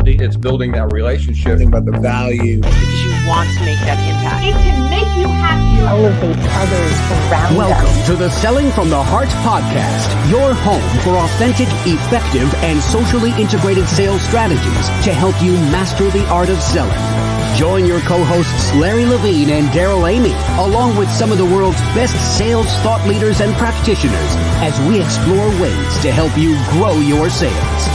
capacity. It's building that relationship. Think about the value. Because you want to make that impact. It can make you happy. Elevate others around Welcome us. to the Selling from the Heart podcast, your home for authentic, effective, and socially integrated sales strategies to help you master the art of selling. Join your co-hosts Larry Levine and Daryl Amy, along with some of the world's best sales thought leaders and practitioners, as we explore ways to help you grow your sales.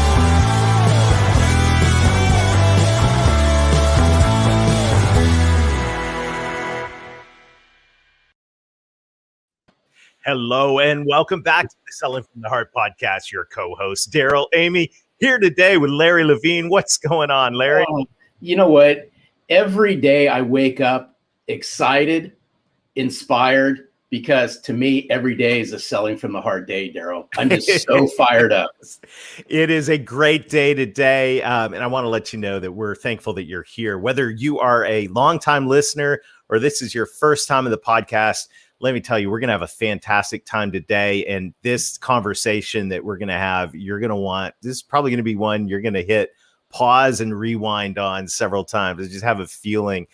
Hello and welcome back to the Selling from the Heart podcast. Your co-host Daryl Amy here today with Larry Levine. What's going on, Larry? You know what? Every day I wake up excited, inspired, because to me, every day is a Selling from the Heart day, Daryl. I'm just so fired up. It is a great day today. And I want to let you know that we're thankful that you're here. Whether you are a longtime listener or this is your first time in the podcast, let me tell you, we're going to have a fantastic time today. And this conversation that we're going to have, you're going to want, this is probably going to be one you're going to hit pause and rewind on several times. I just have a feeling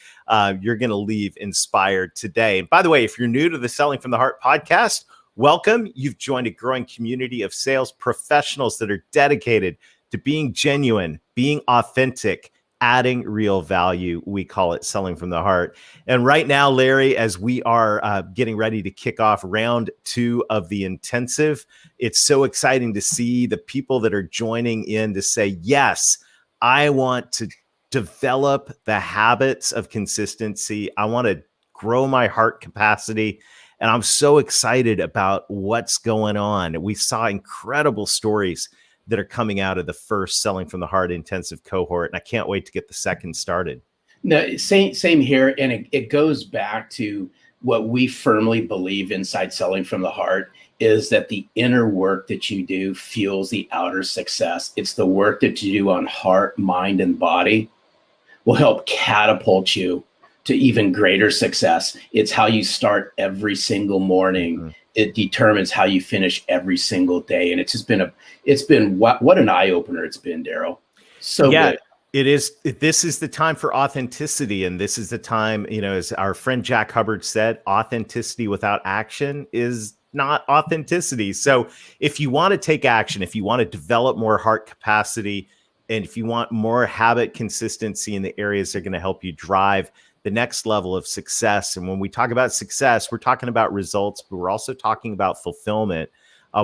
you're going to leave inspired today. And by the way, if you're new to the Selling from the Heart podcast, welcome. You've joined a growing community of sales professionals that are dedicated to being genuine, being authentic, adding real value. We call it Selling from the Heart. And right now, Larry, as we are getting ready to kick off round 2 of the intensive, it's so exciting to see the people that are joining in to say, yes, I want to develop the habits of consistency. I want to grow my heart capacity. And I'm so excited about what's going on. We saw incredible stories that are coming out of the first Selling from the Heart intensive cohort. And I can't wait to get the second started. No, same here. And it goes back to what we firmly believe inside Selling from the Heart is that the inner work that you do fuels the outer success. It's the work that you do on heart, mind, and body will help catapult you to even greater success. It's how you start every single morning. Mm-hmm. It determines how you finish every single day. And it's just been what an eye opener it's been, Daryl. So good. It is. This is the time for authenticity. And this is the time, as our friend Jack Hubbard said, authenticity without action is not authenticity. So if you want to take action, if you want to develop more heart capacity, and if you want more habit consistency in the areas that are going to help you drive the next level of success. And when we talk about success, we're talking about results, but we're also talking about fulfillment.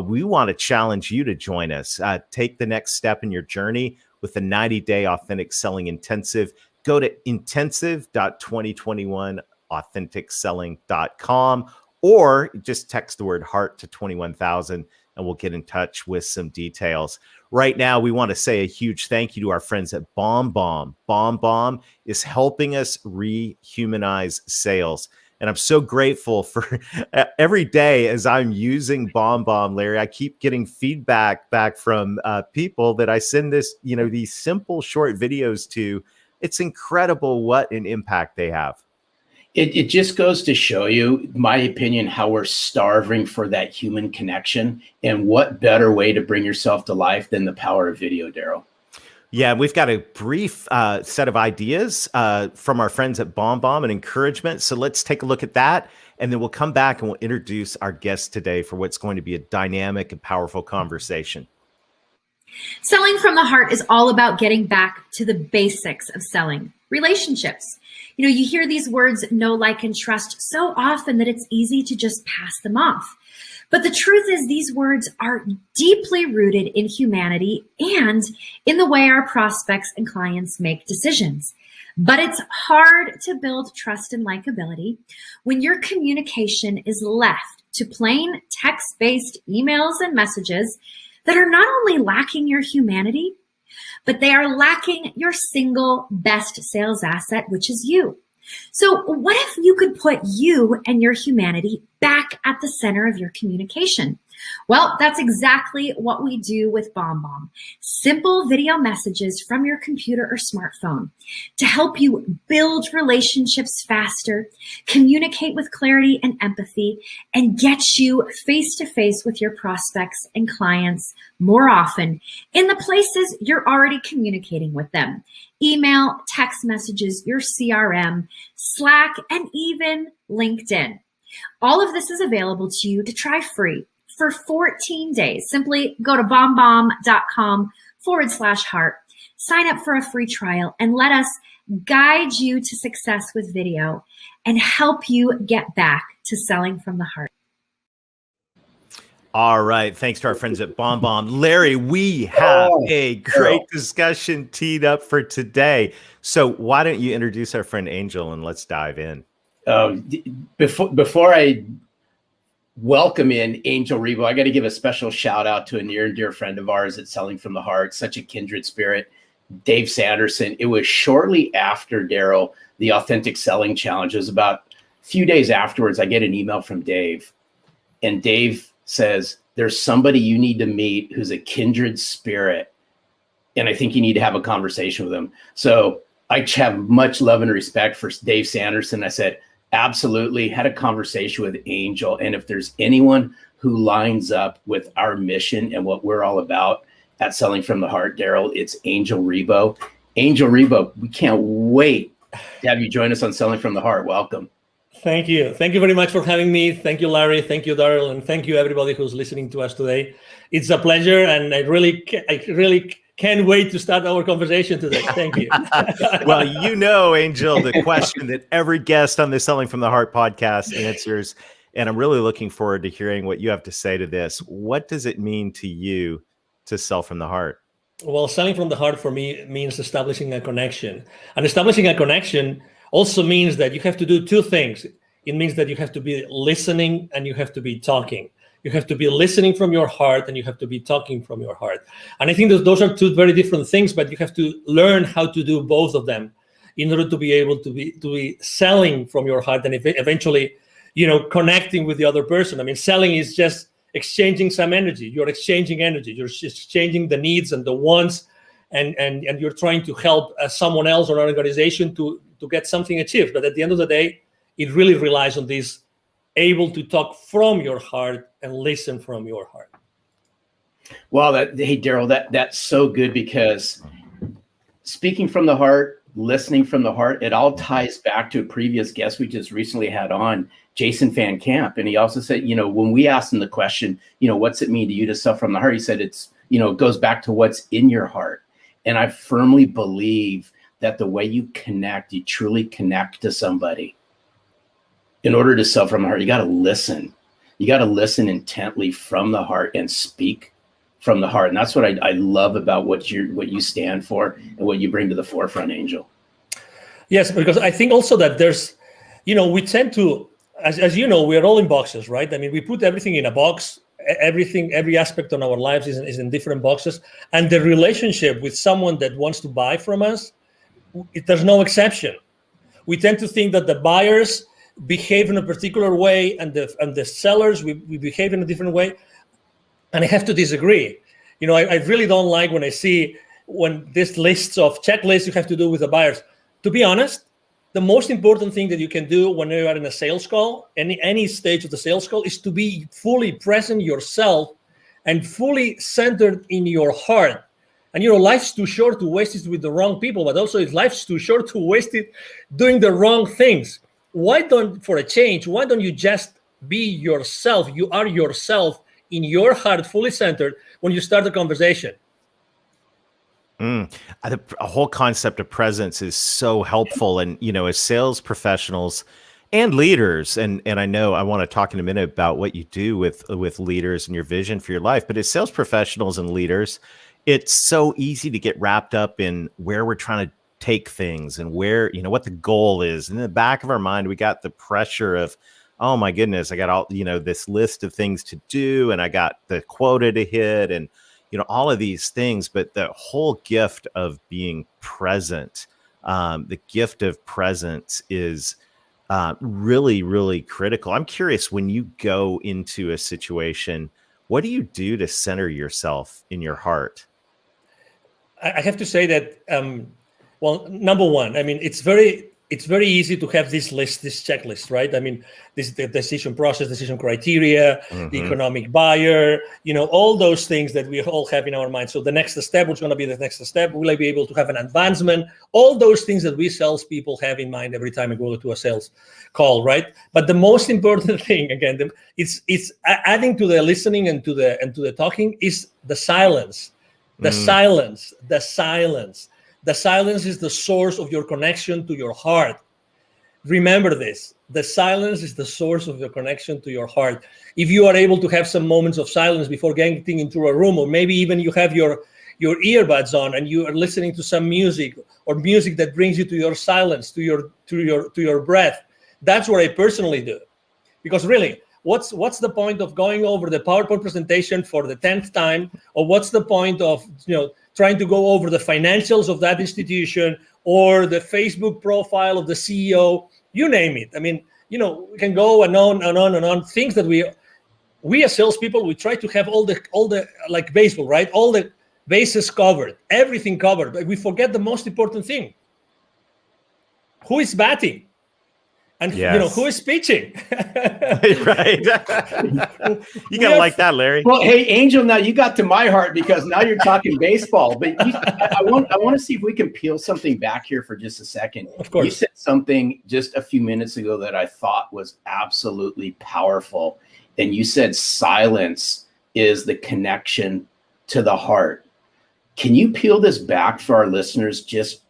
We want to challenge you to join us. Take the next step in your journey with the 90-day authentic selling intensive. Go to intensive.2021authenticselling.com or just text the word heart to 21,000 and we'll get in touch with some details. Right now, we want to say a huge thank you to our friends at BombBomb. BombBomb is helping us rehumanize sales. And I'm so grateful for every day as I'm using BombBomb, Larry, I keep getting feedback back from people that I send these simple short videos to. It's incredible what an impact they have. It just goes to show you, my opinion, how we're starving for that human connection. And what better way to bring yourself to life than the power of video, Daryl? Yeah, we've got a brief set of ideas from our friends at BombBomb and encouragement. So let's take a look at that. And then we'll come back and we'll introduce our guest today for what's going to be a dynamic and powerful conversation. Selling from the Heart is all about getting back to the basics of selling, relationships. You hear these words, know, like, and trust so often that it's easy to just pass them off. But the truth is these words are deeply rooted in humanity and in the way our prospects and clients make decisions. But it's hard to build trust and likability when your communication is left to plain text-based emails and messages that are not only lacking your humanity, but they are lacking your single best sales asset, which is you. So what if you could put you and your humanity back at the center of your communication. Well, that's exactly what we do with BombBomb. Simple video messages from your computer or smartphone to help you build relationships faster, communicate with clarity and empathy, and get you face to face with your prospects and clients more often in the places you're already communicating with them. Email, text messages, your CRM, Slack, and even LinkedIn. All of this is available to you to try free for 14 days. Simply go to bombbomb.com/heart, sign up for a free trial, and let us guide you to success with video and help you get back to selling from the heart. All right. Thanks to our friends at BombBomb. Larry, we have a great discussion teed up for today. So why don't you introduce our friend Angel and let's dive in. Before I welcome in Angel Rebo, I got to give a special shout out to a near and dear friend of ours at Selling from the Heart, such a kindred spirit, Dave Sanderson. It was shortly after, Daryl, the Authentic Selling Challenge. It was about a few days afterwards, I get an email from Dave, and Dave says, there's somebody you need to meet who's a kindred spirit, and I think you need to have a conversation with him. So I have much love and respect for Dave Sanderson. I said, absolutely, had a conversation with Angel. And if there's anyone who lines up with our mission and what we're all about at Selling from the Heart, Daryl, it's Angel Rebo. Angel Rebo, we can't wait to have you join us on Selling from the Heart. Welcome. Thank you. Thank you very much for having me. Thank you, Larry. Thank you, Daryl. And thank you, everybody who's listening to us today. It's a pleasure. And I really can't wait to start our conversation today. Thank you. Well, you know, Angel, the question that every guest on the Selling from the Heart podcast answers, and I'm really looking forward to hearing what you have to say to this. What does it mean to you to sell from the heart? Well, selling from the heart for me means establishing a connection. And establishing a connection also means that you have to do two things. It means that you have to be listening and you have to be talking. You have to be listening from your heart and you have to be talking from your heart. And I think that those are two very different things, but you have to learn how to do both of them in order to be able to be selling from your heart and eventually, connecting with the other person. I mean, selling is just exchanging some energy. You're exchanging energy. You're just exchanging the needs and the wants, and you're trying to help someone else or an organization to get something achieved. But at the end of the day, it really relies on this able to talk from your heart and listen from your heart. Well, hey, Daryl, that's so good, because speaking from the heart, listening from the heart, it all ties back to a previous guest we just recently had on, Jason Van Camp. And he also said, when we asked him the question, what's it mean to you to sell from the heart? He said, it goes back to what's in your heart. And I firmly believe that the way you connect, you truly connect to somebody. In order to sell from the heart, you got to listen. You got to listen intently from the heart and speak from the heart. And that's what I love about what you stand for and what you bring to the forefront, Angel. Yes, because I think also that there's, we tend to, as you know, we're all in boxes, right? I mean, we put everything in a box. Every aspect of our lives is in different boxes. And the relationship with someone that wants to buy from us, there's no exception. We tend to think that the buyers behave in a particular way and the sellers, we behave in a different way. And I have to disagree. I really don't like when I see this lists of checklists you have to do with the buyers. To be honest, the most important thing that you can do when you are in a sales call, any stage of the sales call, is to be fully present yourself and fully centered in your heart. And life's too short to waste it with the wrong people, but also life's too short to waste it doing the wrong things. For a change, why don't you just be yourself? You are yourself in your heart, fully centered when you start the conversation. A whole concept of presence is so helpful. And, as sales professionals and leaders, and I know I want to talk in a minute about what you do with leaders and your vision for your life, but as sales professionals and leaders, it's so easy to get wrapped up in where we're trying to take things and where, what the goal is. And in the back of our mind, we got the pressure of, oh my goodness, I got all, this list of things to do, and I got the quota to hit, and, all of these things. But the whole gift of being present, the gift of presence is really, really critical. I'm curious, when you go into a situation, what do you do to center yourself in your heart? I have to say that, well, number one, I mean, it's very easy to have this checklist, right? I mean, the decision process, decision criteria, the economic buyer, all those things that we all have in our mind. So the next step, what's going to be the next step? Will I be able to have an advancement? All those things that we salespeople have in mind every time we go to a sales call, right? But the most important thing, again, it's adding to the listening and to the talking is the silence. The silence. The silence is the source of your connection to your heart. Remember this. The silence is the source of your connection to your heart. If you are able to have some moments of silence before getting into a room, or maybe even you have your earbuds on and you are listening to some music, or music that brings you to your silence, to your breath, that's what I personally do. Because really, what's the point of going over the PowerPoint presentation for the 10th time, or what's the point of trying to go over the financials of that institution or the Facebook profile of the CEO, you name it. I mean, we can go and on and on and on. Things that we as salespeople, we try to have all the like baseball, right? All the bases covered, everything covered, but we forget the most important thing. Who is batting? And who is pitching? Right. You gotta like that, Larry. Well, hey, Angel, now you got to my heart because now you're talking baseball. But I want to see if we can peel something back here for just a second. Of course. You said something just a few minutes ago that I thought was absolutely powerful. And you said silence is the connection to the heart. Can you peel this back for our listeners just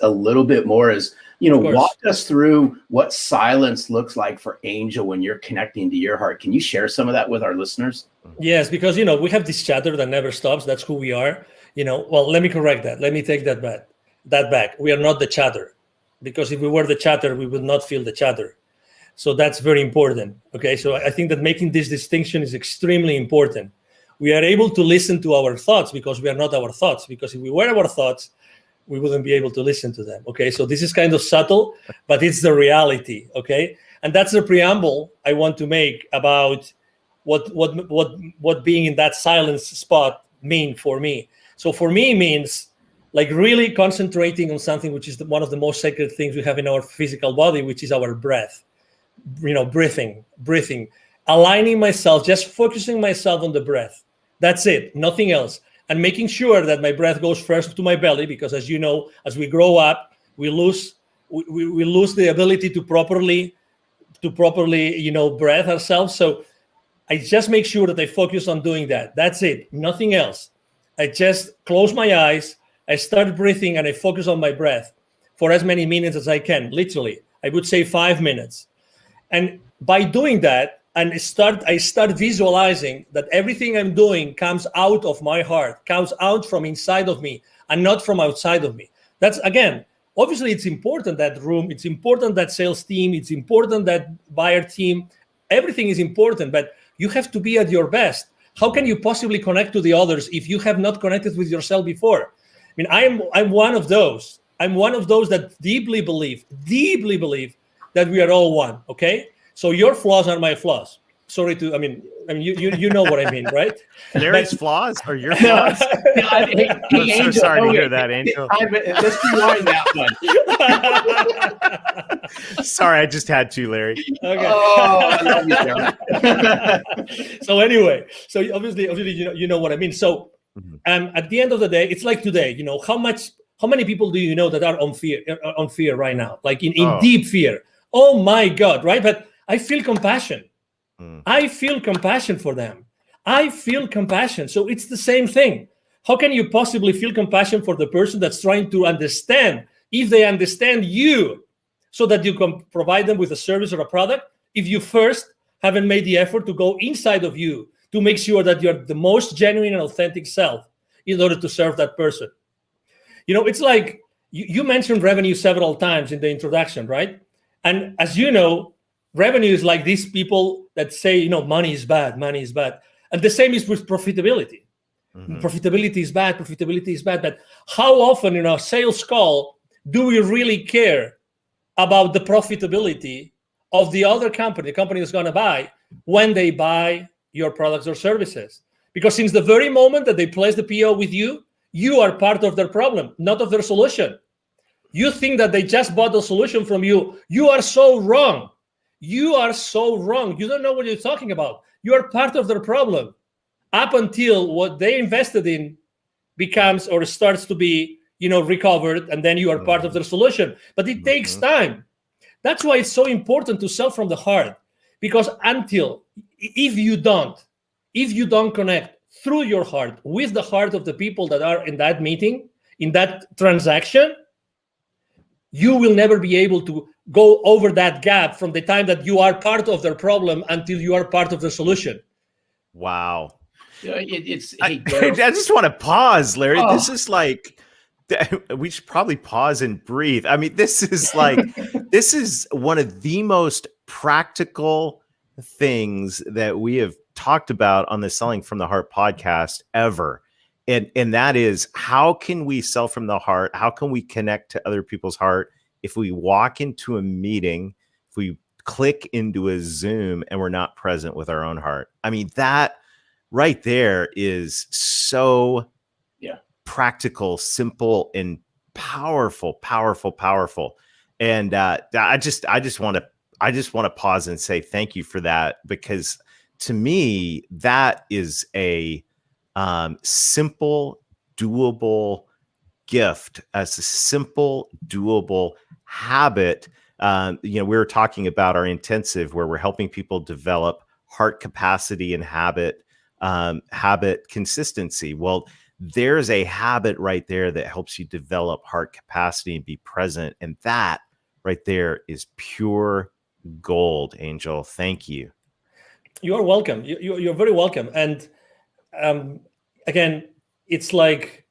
a little bit more? As walk us through what silence looks like for Angel when you're connecting to your heart. Can you share some of that with our listeners? Yes, because, we have this chatter that never stops. That's who we are. Well, let me correct that. Let me take that back. We are not the chatter, because if we were the chatter, we would not feel the chatter. So that's very important. Okay. So I think that making this distinction is extremely important. We are able to listen to our thoughts because we are not our thoughts, because if we were our thoughts, we wouldn't be able to listen to them. Okay, so this is kind of subtle, but it's the reality. Okay, and that's the preamble I want to make about what being in that silence spot mean for me. So for me, it means like really concentrating on something which is one of the most sacred things we have in our physical body, which is our breath. Breathing, aligning myself, just focusing myself on the breath. That's it, nothing else. And making sure that my breath goes first to my belly, because as you know, as we grow up, we lose the ability to properly breathe ourselves. So I just make sure that I focus on doing that. That's it, nothing else. I just close my eyes, I start breathing, and I focus on my breath for as many minutes as I can. Literally, I would say 5 minutes. And by doing that, and I start visualizing that everything I'm doing comes out of my heart, comes out from inside of me and not from outside of me. That's, again, obviously it's important, that room, it's important, that sales team, it's important, that buyer team, everything is important, but you have to be at your best. How can you possibly connect to the others if you have not connected with yourself before? I mean, I'm one of those. I'm one of those that deeply believe that we are all one, okay? So your flaws are my flaws. Sorry to, I mean, you know what I mean, right? Larry's flaws or your flaws? I'm so sorry to hear that, Angel. Let's rewind that one. Sorry, I just had to, Larry. Okay. Oh, I love you, Jeremy. So anyway, so obviously, you know what I mean. So, at the end of the day, it's like today. How many people do you know that are on fear right now, like in deep fear? Oh my God, right? But I feel compassion. I feel compassion for them. I feel compassion. So it's the same thing. How can you possibly feel compassion for the person that's trying to understand, if they understand you, so that you can provide them with a service or a product, if you first haven't made the effort to go inside of you to make sure that you're the most genuine and authentic self in order to serve that person? It's like you mentioned revenue several times in the introduction, right? And as you know, revenue is like these people that say, money is bad. And the same is with profitability. Profitability is bad. But how often in our sales call do we really care about the profitability of the other company, the company that's going to buy, when they buy your products or services. Because since the very moment that they place the PO with you, you are part of their problem, not of their solution. You think that they just bought the solution from you. You are so wrong. You are so wrong. You don't know what you're talking about. You are part of their problem up until what they invested in becomes or starts to be, recovered, and then you are part of their solution. But it takes time. That's why it's so important to sell from the heart, because if you don't connect through your heart with the heart of the people that are in that meeting, in that transaction, you will never be able to go over that gap from the time that you are part of their problem until you are part of the solution. Wow. I just want to pause, Larry. This is like, we should probably pause and breathe. I mean, this is like, this is one of the most practical things that we have talked about on the Selling from the Heart podcast ever. And that is, how can we sell from the heart? How can we connect to other people's heart if we walk into a meeting, if we click into a Zoom and we're not present with our own heart? I mean, that right there is so practical, simple, and powerful. And I just want to pause and say thank you for that, because to me, that is a simple, doable gift, as a simple, doable habit. We were talking about our intensive, where we're helping people develop heart capacity and habit consistency. Well, there's a habit right there that helps you develop heart capacity and be present. And that right there is pure gold, Angel. Thank you. You are welcome. You're very welcome. And again, it's like,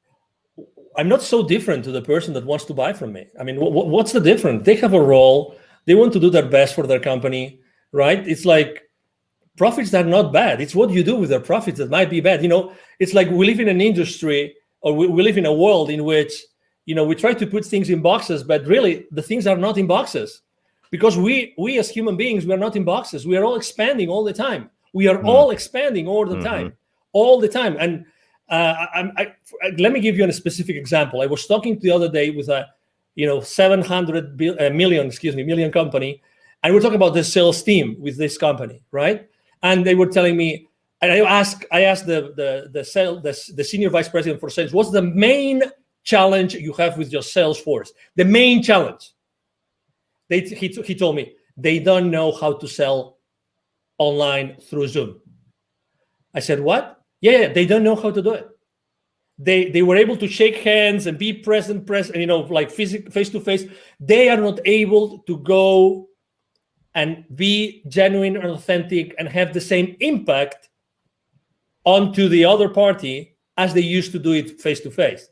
I'm not so different to the person that wants to buy from me. I mean, what's the difference? They have a role. They want to do their best for their company, right? It's like, profits are not bad. It's what you do with their profits that might be bad. It's like we live in an industry, or we live in a world in which, we try to put things in boxes, but really the things are not in boxes, because we as human beings, we are not in boxes. We are all expanding all the time. We are all expanding all the time. And let me give you a specific example. I was talking the other day with a 700 million company, and we're talking about the sales team with this company, right? And they were telling me, and I asked the senior vice president for sales, what's the main challenge you have with your sales force? The main challenge. He told me they don't know how to sell online through Zoom. I said, what? Yeah, they don't know how to do it. They were able to shake hands and be present, like face to face. They are not able to go and be genuine and authentic and have the same impact onto the other party as they used to do it face to face.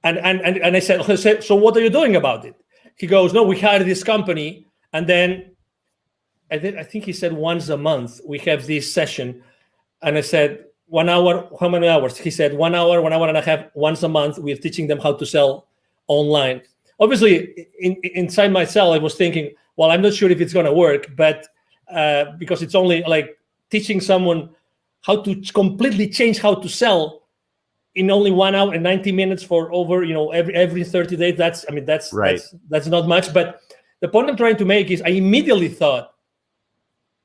And I said, so what are you doing about it? He goes, no, we hired this company, and then I think he said once a month we have this session. And I said, 1 hour, how many hours? He said 1 hour, 1 hour and a half, once a month. We're teaching them how to sell online. Obviously, inside myself, I was thinking, well, I'm not sure if it's going to work, but because it's only like teaching someone how to completely change how to sell in only 1 hour and 90 minutes for over, every 30 days. That's right. That's not much. But the point I'm trying to make is I immediately thought,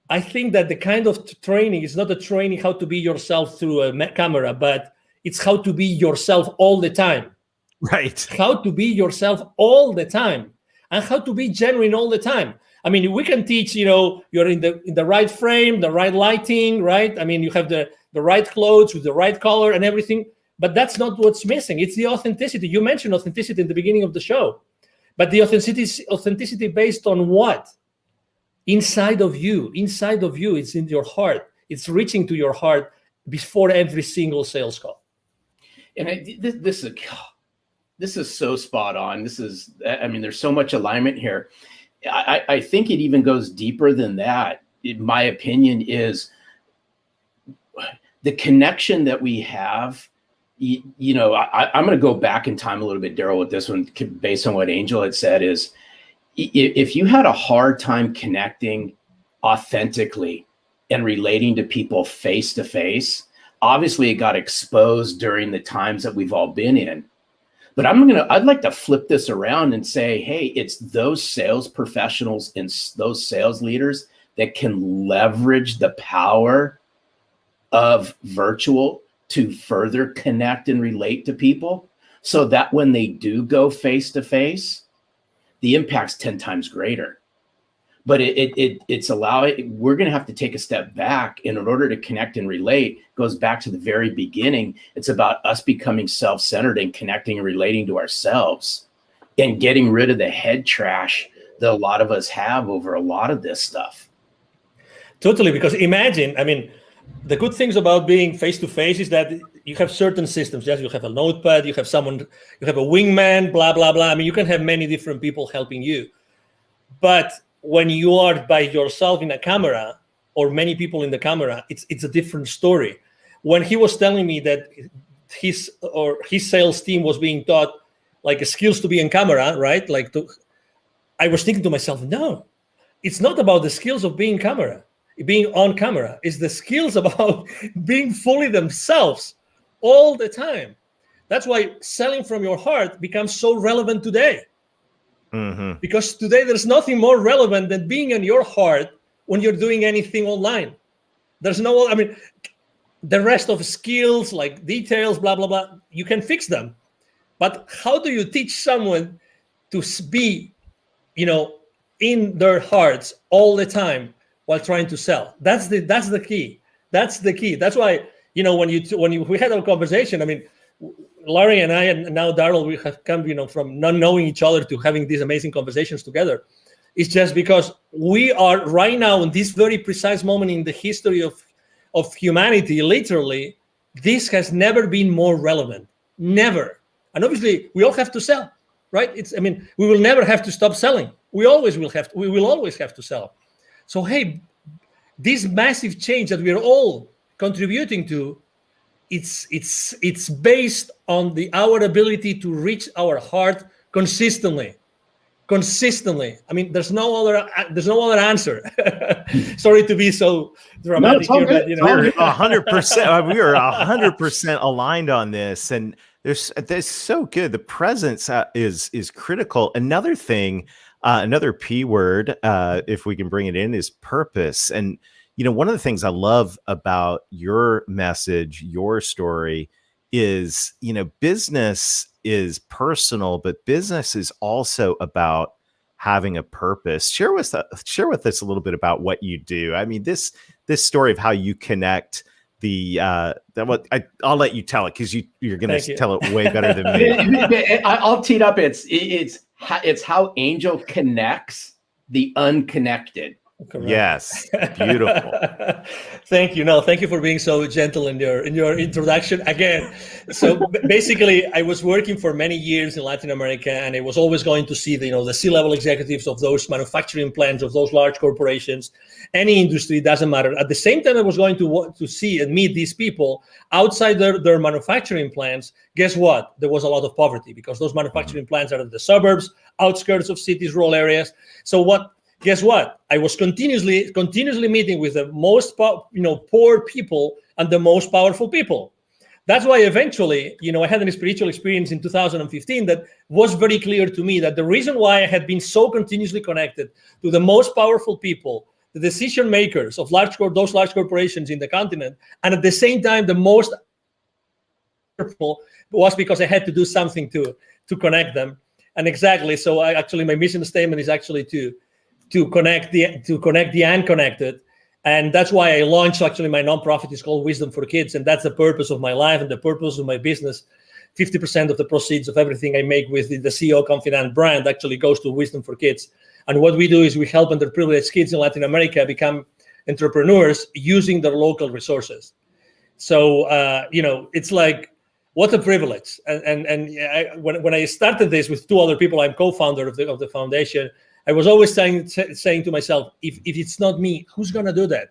I think that the kind of training is not a training how to be yourself through a camera, but it's how to be yourself all the time. Right. How to be yourself all the time, and how to be genuine all the time. I mean, we can teach, you're in the right frame, the right lighting, right? I mean, you have the right clothes with the right color and everything, but that's not what's missing. It's the authenticity. You mentioned authenticity in the beginning of the show, but the authenticity based on what? Inside of you, it's in your heart. It's reaching to your heart before every single sales call. And this is so spot on. There's so much alignment here. I think it even goes deeper than that. In my opinion, is the connection that we have. I'm going to go back in time a little bit, Daryl, with this one, based on what Angel had said. Is if you had a hard time connecting authentically and relating to people face to face, obviously it got exposed during the times that we've all been in. But I'd like to flip this around and say, hey, it's those sales professionals and those sales leaders that can leverage the power of virtual to further connect and relate to people, so that when they do go face to face, the impact's 10 times greater. But we're going to have to take a step back. And in order to connect and relate, goes back to the very beginning. It's about us becoming self-centered and connecting and relating to ourselves and getting rid of the head trash that a lot of us have over a lot of this stuff. Totally, because imagine, I mean, the good things about being face-to-face is that you have certain systems. Yes, you have a notepad, you have someone, you have a wingman, blah, blah, blah. I mean, you can have many different people helping you. But when you are by yourself in a camera or many people in the camera, it's a different story. When he was telling me that his sales team was being taught like skills to be in camera, right? I was thinking to myself, no, it's not about the skills of being on camera. It's the skills about being fully themselves all the time. That's why selling from your heart becomes so relevant today. Mm-hmm. Because today there's nothing more relevant than being in your heart when you're doing anything online. There's the rest of skills like details, blah, blah, blah, you can fix them. But how do you teach someone to be, in their hearts all the time while trying to sell? That's the key. That's the key. That's why, when we had our conversation, I mean, Larry and I, and now Daryl, we have come, from not knowing each other to having these amazing conversations together. It's just because we are right now in this very precise moment in the history of humanity, literally, this has never been more relevant. Never. And obviously, we all have to sell, right? We will never have to stop selling. We will always have to sell. So, hey, this massive change that we are all contributing to, it's based on our ability to reach our heart consistently. I mean, there's no other answer. Sorry to be so dramatic here, but we're 100%. We are 100% aligned on this, and there's so good. The presence is critical. Another thing, another P word, if we can bring it in, is purpose. And one of the things I love about your message, your story, is, business is personal, but business is also about having a purpose. Share with us a little bit about what you do. I mean, this story of how you connect I'll let you tell it, because you're going to tell it way better than me. I'll tee it up. It's how Angel connects the unconnected. Correct. Yes, beautiful. Thank you. No, thank you for being so gentle in your introduction again. So basically, I was working for many years in Latin America, and I was always going to see the C-level executives of those manufacturing plants, of those large corporations, any industry, doesn't matter. At the same time, I was going to see and meet these people outside their manufacturing plants. Guess what? There was a lot of poverty, because those manufacturing plants are in the suburbs, outskirts of cities, rural areas. So guess what? I was continuously meeting with the most poor people and the most powerful people. That's why eventually, I had a spiritual experience in 2015 that was very clear to me that the reason why I had been so continuously connected to the most powerful people, the decision makers of those large corporations in the continent, and at the same time the most powerful, was because I had to do something to connect them. And exactly, so my mission statement is actually to connect the unconnected. And that's why I launched my nonprofit. Is called Wisdom for Kids. And that's the purpose of my life and the purpose of my business. 50% of the proceeds of everything I make with the CEO Confidant brand actually goes to Wisdom for Kids. And what we do is we help underprivileged kids in Latin America become entrepreneurs using their local resources. So, it's like, what a privilege. When I started this with two other people, I'm co-founder of the foundation. I was always saying to myself, if it's not me, who's going to do that?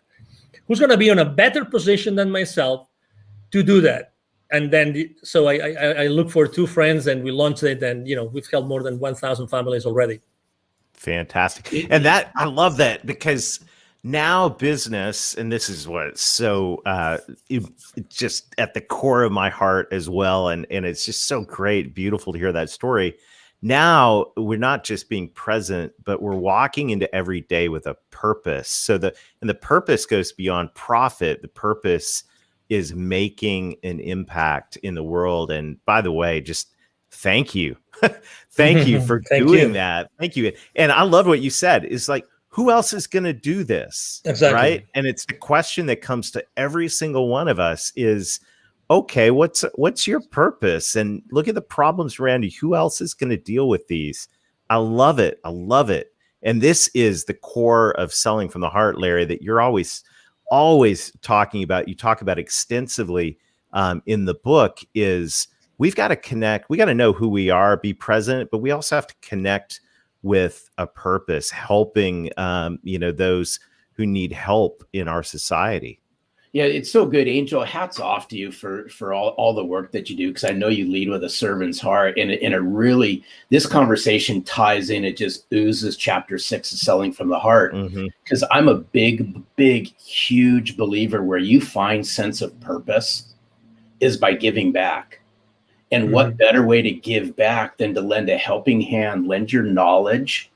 Who's going to be in a better position than myself to do that? And then, so I look for two friends, and we launched it, and we've helped more than 1,000 families already. Fantastic. And that, I love that, because now business, and this is what's so it's just at the core of my heart as well. And it's just so great, beautiful to hear that story. Now we're not just being present, but we're walking into every day with a purpose. So the purpose goes beyond profit. The purpose is making an impact in the world. And by the way, just thank you. Thank you for doing that. Thank you. And I love what you said, is like, who else is going to do this? Exactly. Right. And it's the question that comes to every single one of us is, okay, what's your purpose? And look at the problems around you. Who else is going to deal with these? I love it. I love it. And this is the core of Selling from the Heart, Larry, that you're always talking about. You talk about extensively in the book. Is we've got to connect. We got to know who we are, be present, but we also have to connect with a purpose, helping those who need help in our society. Yeah, it's so good, Angel. Hats off to you for all the work that you do, because I know you lead with a servant's heart, and it really, this conversation ties in. It just oozes chapter 6 of Selling from the Heart, because I'm a big, huge believer where you find sense of purpose is by giving back. And what better way to give back than to lend a helping hand, lend your knowledge,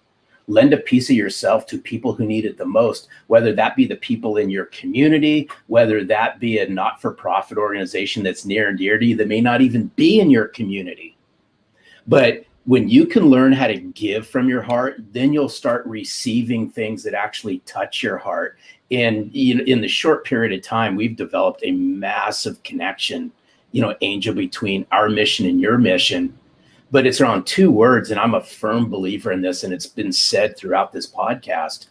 lend a piece of yourself to people who need it the most, whether that be the people in your community, whether that be a not-for-profit organization that's near and dear to you that may not even be in your community. But when you can learn how to give from your heart, then you'll start receiving things that actually touch your heart. And in the short period of time, we've developed a massive connection, Angel, between our mission and your mission. But it's around two words, and I'm a firm believer in this, and it's been said throughout this podcast,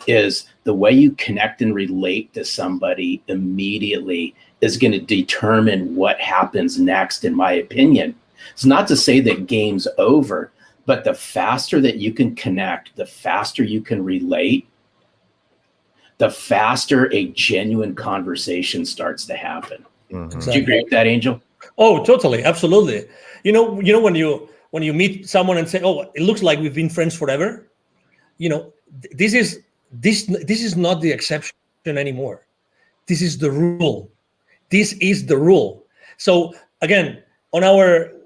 is the way you connect and relate to somebody immediately is going to determine what happens next, in my opinion. It's not to say that game's over, but the faster that you can connect, the faster you can relate, the faster a genuine conversation starts to happen. Exactly. Do you agree with that, Angel? Oh, totally. Absolutely. When you meet someone and say, oh, it looks like we've been friends forever, this is not the exception anymore. This is the rule. This is the rule. So again, on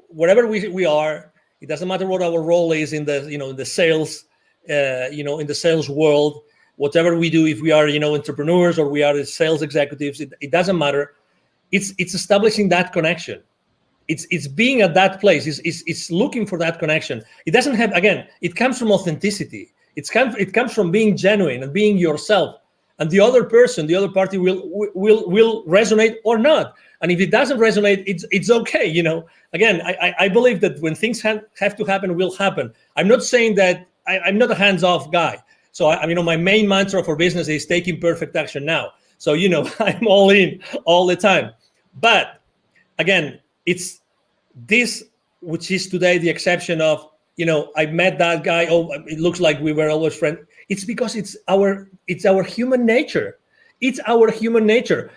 wherever we are, it doesn't matter what our role is in the sales, in the sales world, whatever we do, if we are, entrepreneurs or we are sales executives, it doesn't matter. It's establishing that connection. It's being at that place. It's looking for that connection. It doesn't have, again, it comes from authenticity. It comes from being genuine and being yourself. And the other person, the other party will resonate or not. And if it doesn't resonate, it's okay. Again, I believe that when things have to happen, will happen. I'm not saying that I'm not a hands-off guy. So my main mantra for business is taking perfect action now. So, I'm all in all the time. But again, it's this, which is today the exception of, I met that guy. Oh, it looks like we were always friends. It's because it's our human nature. It's our human nature.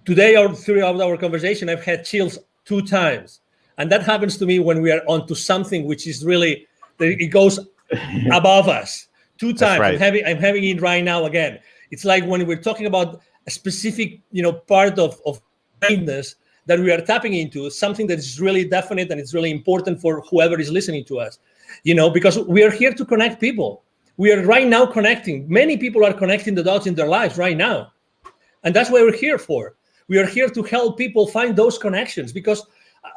Today, or throughout our conversation, I've had chills 2 times. And that happens to me when we are onto something which is really, it goes above us. 2 times. Right. I'm having it right now again. It's like when we're talking about a specific, part of kindness that we are tapping into, something that is really definite and it's really important for whoever is listening to us, because we are here to connect people. We are right now connecting. Many people are connecting the dots in their lives right now. And that's what we're here for. We are here to help people find those connections, because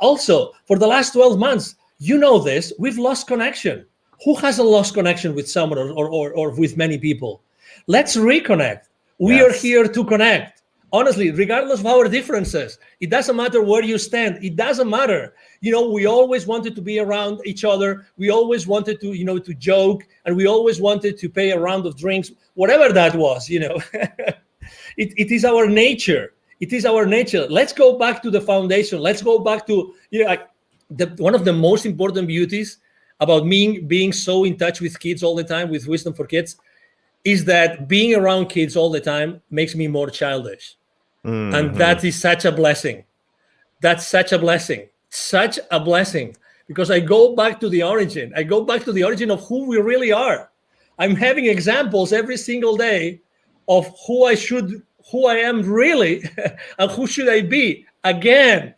also for the last 12 months, this, we've lost connection. Who hasn't lost connection with someone or with many people? Let's reconnect. We are here to connect. Honestly, regardless of our differences, it doesn't matter where you stand. It doesn't matter. We always wanted to be around each other. We always wanted to, to joke, and we always wanted to pay a round of drinks, whatever that was, It is our nature. It is our nature. Let's go back to the foundation. Let's go back to, one of the most important beauties about me being so in touch with kids all the time, with Wisdom for Kids, is that being around kids all the time makes me more childish. Mm-hmm. And that is such a blessing. That's such a blessing. Such a blessing. Because I go back to the origin. I go back to the origin of who we really are. I'm having examples every single day of who I am really, and who should I be again.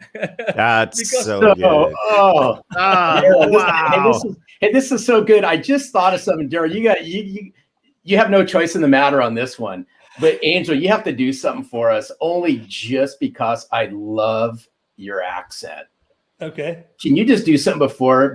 That's Because- so good. Oh, Daryl, Wow. this is so good. I just thought of something, Daryl. You have no choice in the matter on this one. But Angel, you have to do something for us, only just because I love your accent. Okay. Can you just do something before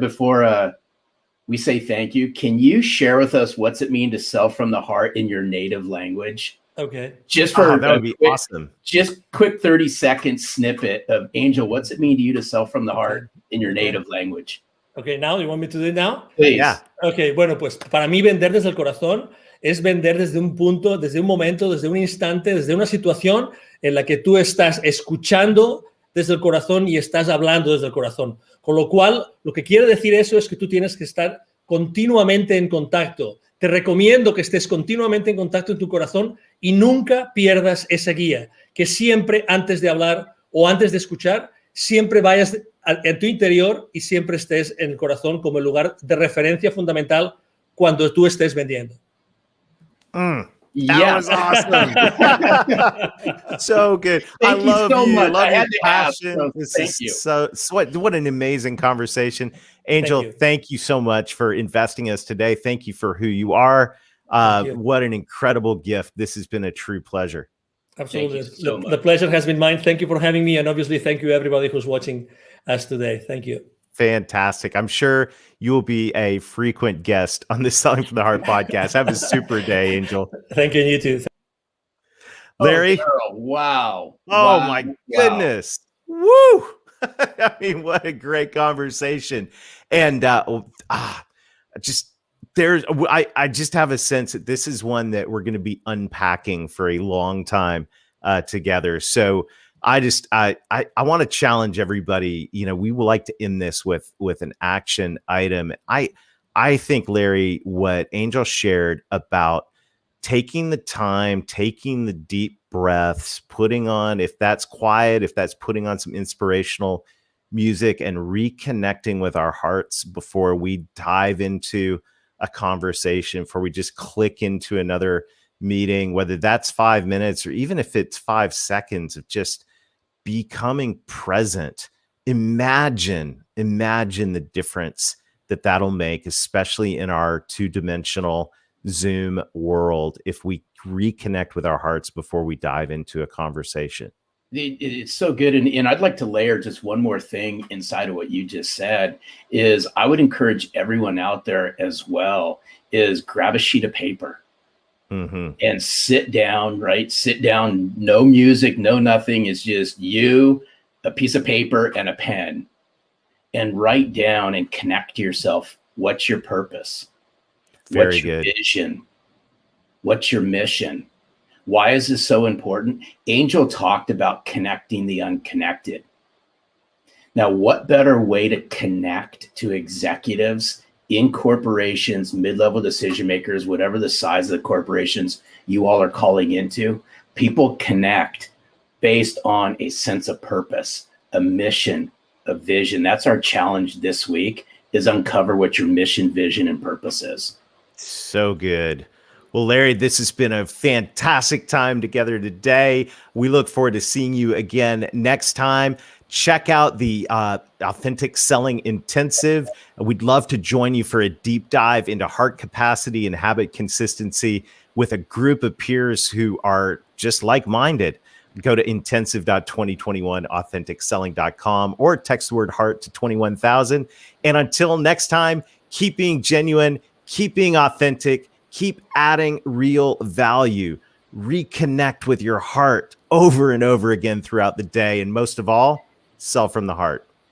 we say thank you? Can you share with us what's it mean to sell from the heart in your native language? Okay. Just for That would be awesome. Just quick 30-second snippet of Angel. What's it mean to you to sell from the heart in your Okay. native language? Okay, now you want me to do it now? Please. Yeah. Ok, bueno, pues para mí vender desde el corazón es vender desde un punto, desde un momento, desde un instante, desde una situación en la que tú estás escuchando desde el corazón y estás hablando desde el corazón. Con lo cual, lo que quiere decir eso es que tú tienes que estar continuamente en contacto. Te recomiendo que estés continuamente en contacto en tu corazón y nunca pierdas esa guía. Que siempre antes de hablar o antes de escuchar, siempre vayas en tu interior y siempre estés en el corazón como el lugar de referencia fundamental cuando tú estés vendiendo. That Yes. was awesome. So good. Thank I you love so you. much. Love I your had to ask, passion. so This thank is you. so what an amazing conversation. Angel, you. thank you so much for investing us today. Thank you for who you are. Thank you. What an incredible gift. This has been a true pleasure. Absolutely. Thank you so much. The pleasure has been mine. Thank you for having me. And obviously, thank you everybody who's watching us today. Thank you. Fantastic. I'm sure you will be a frequent guest on the Selling from the Heart podcast. Have a super day, Angel. Thank you, and you too. Larry. Oh, Daryl, wow. Oh Wow. my Wow. goodness. Woo. I mean, what a great conversation. And just there's I just have a sense that this is one that we're going to be unpacking for a long time together. So I want to challenge everybody. You know, we would like to end this with an action item. I think, Larry, what Angel shared about taking the time, taking the deep breaths, putting on, if that's quiet, if that's putting on some inspirational music and reconnecting with our hearts before we dive into a conversation, before we just click into another meeting, whether that's 5 minutes or even if it's 5 seconds of just becoming present. Imagine the difference that'll make, especially in our two-dimensional Zoom world, if we reconnect with our hearts before we dive into a conversation. It's so good. And I'd like to layer just one more thing inside of what you just said is I would encourage everyone out there as well is grab a sheet of paper and sit down, right? Sit down, no music, no nothing. It's just you, a piece of paper and a pen, and write down and connect to yourself. What's your purpose? What's your vision? What's your mission? Why is this so important? Angel talked about connecting the unconnected. Now, what better way to connect to executives in corporations, mid-level decision makers, whatever the size of the corporations you all are calling into? People connect based on a sense of purpose, a mission, a vision. That's our challenge this week, is uncover what your mission, vision, and purpose is. So good. Well, Larry, this has been a fantastic time together today. We look forward to seeing you again next time. Check out the Authentic Selling Intensive. We'd love to join you for a deep dive into heart capacity and habit consistency with a group of peers who are just like-minded. Go to intensive.2021authenticselling.com or text the word heart to 21,000. And until next time, keep being genuine, keep being authentic, keep adding real value. Reconnect with your heart over and over again throughout the day. And most of all, sell from the heart.